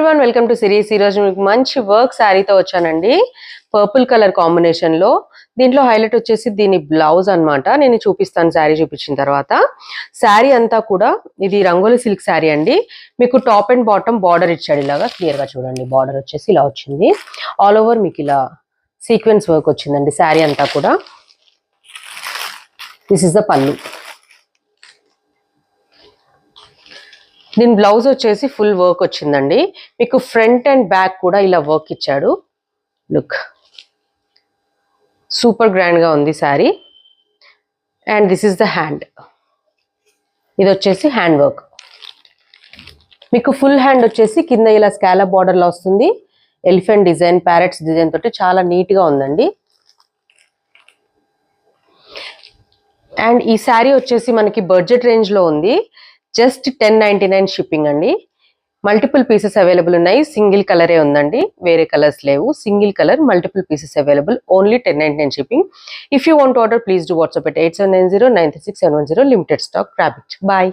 Everyone, welcome to series. ఈరోజు మీకు మంచి వర్క్ శారీతో వచ్చానండి. పర్పుల్ కలర్ కాంబినేషన్ లో. దీంట్లో హైలైట్ వచ్చేసి దీని బ్లౌజ్ అన్నమాట. నేను చూపిస్తాను శారీ చూపించిన తర్వాత. శారీ అంతా కూడా ఇది రంగోలి సిల్క్ శారీ అండి. మీకు టాప్ అండ్ బాటమ్ బార్డర్ ఇచ్చాడు, ఇలాగా క్లియర్ గా చూడండి. బార్డర్ వచ్చేసి ఇలా వచ్చింది. ఆల్ ఓవర్ మీకు ఇలా సీక్వెన్స్ వర్క్ వచ్చిందండి శారీ అంతా కూడా. దిస్ ఇస్ ద పల్లు. దీని బ్లౌజ్ వచ్చేసి ఫుల్ వర్క్ వచ్చిందండి. మీకు ఫ్రంట్ అండ్ బ్యాక్ కూడా ఇలా వర్క్ ఇచ్చాడు. లుక్, సూపర్ గ్రాండ్ గా ఉంది sari. And this is the hand. ఇది వచ్చేసి హ్యాండ్ వర్క్. మీకు ఫుల్ హ్యాండ్ వచ్చేసి కింద ఇలా స్కాలప్ బార్డర్ లో వస్తుంది. ఎలిఫెంట్ డిజైన్, ప్యారెట్స్ డిజైన్ తోటి చాలా నీట్ గా ఉందండి. అండ్ ఈ శారీ వచ్చేసి మనకి బడ్జెట్ రేంజ్ లో ఉంది. జస్ట్ 1099 షిప్పింగ్ అండి. మల్టిపుల్ పీసెస్ అవైలబుల్ ఉన్నాయి. సింగిల్ కలరే ఉందండి, వేరే కలర్స్ లేవు. Single colour, multiple pieces available, only 1099 shipping. If you want order, please do WhatsApp at 8790 936 710. Limited stock. Grab it. Bye.